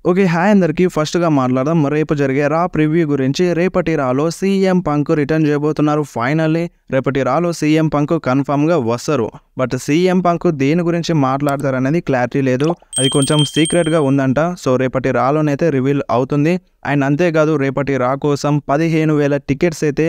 Okay. Hi అందరికీ. ఫస్ట్‌గా మాట్లాడదాం రేపు జరిగే రా ప్రివ్యూ గురించి. రేపటి రాలో సీఎం పంక్ రిటర్న్ చేయబోతున్నారు ఫైనల్లీ. రేపటి రాలో సీఎం పంక్ కన్ఫర్మ్‌గా వస్తారు. బట్ సీఎం పంక్ దేని గురించి మాట్లాడతారనేది క్లారిటీ లేదు. అది కొంచెం సీక్రెట్‌గా ఉందంట. సో రేపటి రాలోనైతే రివీల్ అవుతుంది. అండ్ అంతేకాదు రేపటి రా కోసం 15,000 టికెట్స్ అయితే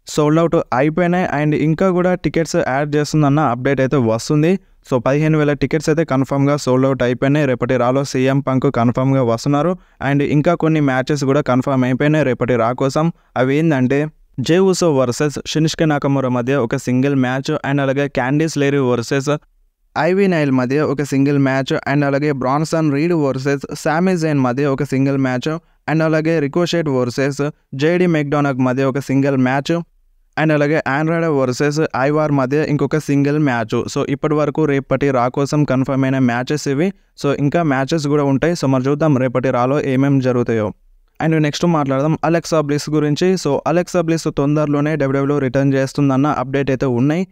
సోల్డ్ అవుట్ అయిపోయినాయి. అండ్ ఇంకా కూడా టికెట్స్ యాడ్ చేస్తుందన్న అప్డేట్ అయితే వస్తుంది. సో 15,000 టికెట్స్ అయితే కన్ఫర్మ్‌గా సోల్డ్ అవుట్ అయిపోయినాయి. రేపటి రాలో సీఎం పంక్ కన్ఫర్మ్‌గా వస్తున్నారు. అండ్ ఇంకా కొన్ని మ్యాచెస్ కూడా కన్ఫర్మ్ అయిపోయినాయి రేపటి రా కోసం. అవి ఏందంటే జే ఉసో వర్సెస్ షిన్సుకే నాకమురా మధ్య ఒక సింగిల్ మ్యాచ్. అండ్ అలాగే క్యాండిస్ లేరీ వర్సెస్ ఐవీ నైల్ మధ్య ఒక సింగిల్ మ్యాచ్. అండ్ అలాగే బ్రాన్సన్ రీడ్ వర్సెస్ సామీ జైన్ మధ్య ఒక సింగిల్ మ్యాచ్. అండ్ అలాగే రికోషెట్ వర్సెస్ జేడీ మెక్డోనాక్ మధ్య ఒక సింగిల్ మ్యాచ్. అండ్ అలాగే ఆండ్రాయిడ్ వర్సెస్ ఐవార్ మధ్య ఇంకొక సింగిల్ మ్యాచ్. సో ఇప్పటి వరకు రేపటి రా కోసం కన్ఫర్మ్ అయిన మ్యాచెస్ ఇవి. సో ఇంకా మ్యాచెస్ కూడా ఉంటాయి. సో మరి చూద్దాం రేపటి రాలో ఏమేమి జరుగుతాయో. అండ్ నెక్స్ట్ మాట్లాడదాం అలెక్సా బ్లిస్ గురించి. సో అలెక్సా బ్లిస్ తొందరలోనే డబ్ల్యూడబ్ల్యూ రిటర్న్ చేస్తుందన్న అప్డేట్ అయితే ఉన్నాయి.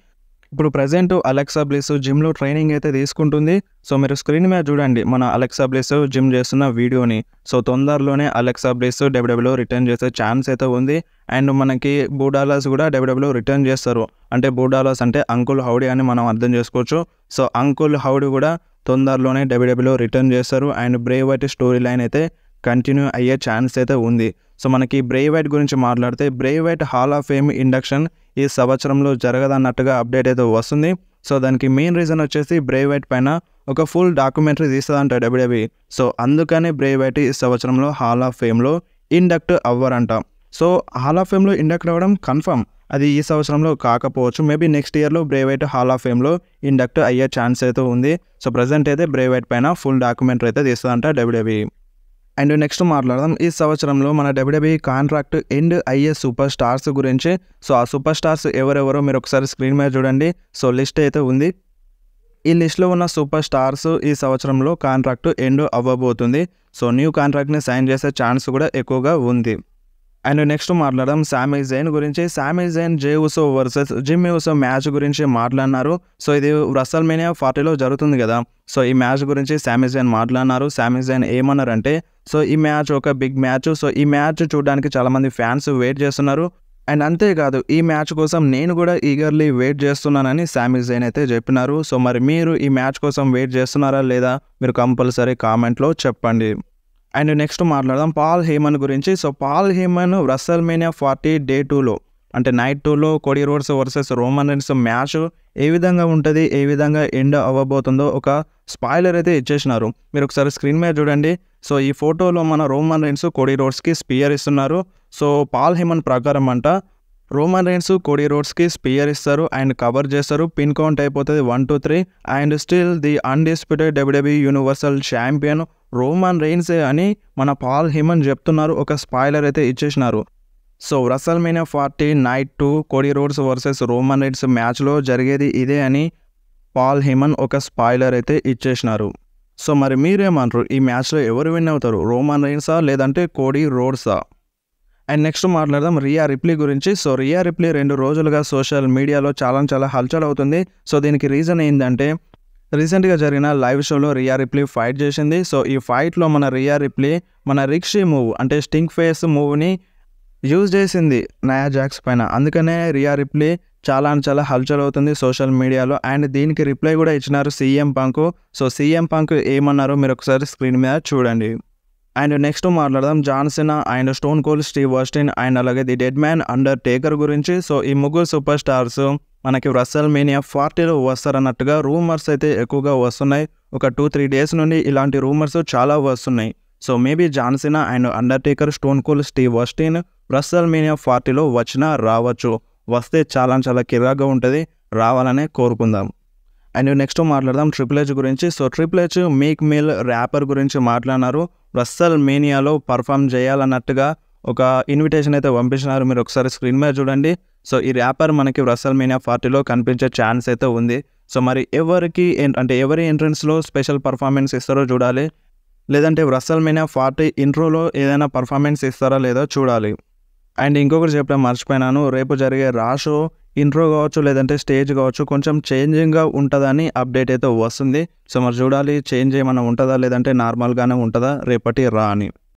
ఇప్పుడు ప్రజెంట్ అలెక్సా బ్లిస్ జిమ్లో ట్రైనింగ్ అయితే తీసుకుంటుంది. సో మీరు స్క్రీన్ మీద చూడండి మన అలెక్సా బ్లిస్ జిమ్ చేస్తున్న వీడియోని. సో తొందరలోనే అలెక్సా బ్లిస్ డబ్ల్యూడబ్ల్యూ రిటర్న్ చేసే ఛాన్స్ అయితే ఉంది. అండ్ మనకి బూడాలాస్ కూడా డబ్ల్యూడబ్ల్యూ రిటర్న్ చేస్తారు. అంటే బూడాలాస్ అంటే అంకుల్ హౌడీ అని మనం అర్థం చేసుకోవచ్చు. సో అంకుల్ హౌడీ కూడా తొందరలోనే డబ్ల్యూడబ్ల్యూ రిటర్న్ చేస్తారు. And Bray Wyatt story line అయితే కంటిన్యూ అయ్యే ఛాన్స్ అయితే ఉంది. సో మనకి బ్రే వైట్ గురించి మాట్లాడితే Bray Wyatt hall of fame induction ఈ సంవత్సరంలో జరగదన్నట్టుగా అప్డేట్ అయితే వస్తుంది. సో దానికి మెయిన్ రీజన్ వచ్చేసి బ్రే వైట్ పైన ఒక ఫుల్ డాక్యుమెంటరీ తీస్తుందంట డబ్ల్యూడబ్ల్యూఈ. సో అందుకనే బ్రే వైట్ ఈ సంవత్సరంలో హాల్ ఆఫ్ ఫేమ్లో ఇండక్ట్ అవ్వరంట. సో హాల్ ఆఫ్ ఫేమ్లో ఇండక్ట్ అవ్వడం కన్ఫర్మ్. అది ఈ సంవత్సరంలో కాకపోవచ్చు. మేబీ నెక్స్ట్ ఇయర్లో బ్రే వైట్ హాల్ ఆఫ్ ఫేమ్లో ఇండక్ట్ అయ్యే ఛాన్స్ అయితే ఉంది. సో ప్రజెంట్ అయితే బ్రే వైట్ పైన ఫుల్ డాక్యుమెంటరీ అయితే తీస్తుందంట డబ్ల్యూడబ్ల్యూఈ. అండ్ నెక్స్ట్ మాట్లాడదాం ఈ సంవత్సరంలో మన డబ్ల్యూడబ్ల్యూఈ కాంట్రాక్ట్ ఎండ్ అయ్యే సూపర్ స్టార్స్ గురించి. సో ఆ సూపర్ స్టార్స్ ఎవరెవరో మీరు ఒకసారి స్క్రీన్ మీద చూడండి. సో లిస్ట్ అయితే ఉంది. ఈ లిస్ట్లో ఉన్న సూపర్ స్టార్స్ ఈ సంవత్సరంలో కాంట్రాక్ట్ ఎండ్ అవ్వబోతుంది. సో న్యూ కాంట్రాక్ట్ని సైన్ చేసే ఛాన్స్ కూడా ఎక్కువగా ఉంది. అండ్ నెక్స్ట్ మాట్లాడదాం సామీ జైన్ గురించి. సామీ జైన్ జే ఉసో వర్సెస్ జిమ్మీ ఉసో మ్యాచ్ గురించి మాట్లాడినారు. సో ఇది రెసల్మేనియా 40లో జరుగుతుంది కదా. సో ఈ మ్యాచ్ గురించి సామీ జైన్ మాట్లాడినారు. సామీ జైన్ ఏమన్నారంటే సో ఈ మ్యాచ్ ఒక బిగ్ మ్యాచ్. సో ఈ మ్యాచ్ చూడడానికి చాలామంది ఫ్యాన్స్ వెయిట్ చేస్తున్నారు. అండ్ అంతేకాదు ఈ మ్యాచ్ కోసం నేను కూడా ఈగర్లీ వెయిట్ చేస్తున్నానని సామీ జైన్ అయితే చెప్పినారు. సో మరి మీరు ఈ మ్యాచ్ కోసం వెయిట్ చేస్తున్నారా లేదా మీరు కంపల్సరీ కామెంట్లో చెప్పండి. అండ్ నెక్స్ట్ మాట్లాడదాం పాల్ హేమన్ గురించి. So Paul Heyman WrestleMania 40 day 2లో అంటే నైట్ 2లో Cody Rhodes versus Roman Reigns match ఏ విధంగా ఉంటుంది, ఏ విధంగా ఎండ్ అవ్వబోతుందో ఒక స్పాయిలర్ అయితే ఇచ్చేసినారు. మీరు ఒకసారి స్క్రీన్ మీద చూడండి. సో ఈ ఫోటోలో మన రోమన్ రైన్స్ కోడీ రోడ్స్కి స్పియర్ ఇస్తున్నారు. సో పాల్ హేమన్ ప్రకారం అంట రోమన్ రైన్స్ కోడీ రోడ్స్కి స్పియర్ ఇస్తారు అండ్ కవర్ చేస్తారు. పిన్ కౌంట్ అయిపోతుంది 1 2 3 and still the undisputed WWE universal champion Roman రైన్సే అని మన పాల్ హేమన్ చెప్తున్నారు. ఒక స్పాయిలర్ అయితే ఇచ్చేసినారు. So WrestleMania 40 night 2 Cody Rhodes versus Roman Reigns మ్యాచ్లో జరిగేది ఇదే అని పాల్ హేమన్ ఒక స్పాయిలర్ అయితే ఇచ్చేసినారు. సో మరి మీరేమంటారు ఈ మ్యాచ్లో ఎవరు విన్ అవుతారు, రోమన్ రైన్సా లేదంటే కోడీ రోడ్సా? అండ్ నెక్స్ట్ మాట్లాడదాం రియా రిప్లీ గురించి. సో రియా రిప్లీ 2 రోజులుగా సోషల్ మీడియాలో చాలా హల్చల్ అవుతుంది. సో దీనికి రీజన్ ఏంటంటే రీసెంట్గా జరిగిన లైవ్ షోలో రియా రిప్లీ ఫైట్ చేసింది. సో ఈ ఫైట్లో మన రియా రిప్లీ మన రిక్షీ మూవ్ అంటే స్టింక్ ఫేస్ మూవ్ని యూజ్ చేసింది నయా జాక్స్ పైన. అందుకనే రియా రిప్లీ చాలా హల్చల్ అవుతుంది సోషల్ మీడియాలో. అండ్ దీనికి రిప్లై కూడా ఇచ్చినారు CM Punk. So CM Punk ఏమన్నారో మీరు ఒకసారి స్క్రీన్ మీద చూడండి. అండ్ నెక్స్ట్ మాట్లాడదాం John Cena and Stone Cold Steve Austin and అలాగే the dead man Undertaker గురించి. సో ఈ ముగ్గురు సూపర్ స్టార్స్ మనకి రెసల్మేనియా 40లో వస్తారన్నట్టుగా రూమర్స్ అయితే ఎక్కువగా వస్తున్నాయి. ఒక 2-3 డేస్ నుండి ఇలాంటి రూమర్స్ చాలా వస్తున్నాయి. So maybe John Cena and Undertaker Stone Cold Steve Austin WrestleMania 40లో వచ్చినా రావచ్చు. వస్తే చాలా కిరాగా ఉంటుంది. రావాలనే కోరుకుందాం. అండ్ నెక్స్ట్ మాట్లాడదాం ట్రిపుల్ హెచ్ గురించి. So triple H Meek Mill rapper గురించి మాట్లాడినారు. రెసల్మేనియాలో పర్ఫామ్ చేయాలన్నట్టుగా ఒక ఇన్విటేషన్ అయితే పంపించినారు. మీరు ఒకసారి స్క్రీన్ మీద చూడండి. సో ఈ ర్యాపర్ మనకి రెసల్మేనియా 40లో కనిపించే ఛాన్స్ అయితే ఉంది. సో మరి ఎవరి ఎంట్రన్స్లో స్పెషల్ పర్ఫార్మెన్స్ ఇస్తారో చూడాలి. లేదంటే రెసల్మేనియా 40 ఇంట్రోలో ఏదైనా పర్ఫార్మెన్స్ ఇస్తారా లేదో చూడాలి. అండ్ ఇంకొకటి చెప్పడం మర్చిపోయినాను, రేపు జరిగే రా షో ఇంట్రో కావచ్చు లేదంటే స్టేజ్ కావచ్చు కొంచెం చేంజింగ్గా ఉంటుందని అప్డేట్ అయితే వస్తుంది. సో మరి చూడాలి చేంజ్ ఏమైనా ఉంటుందా లేదంటే నార్మల్గానే ఉంటుందా రేపటి రా అని.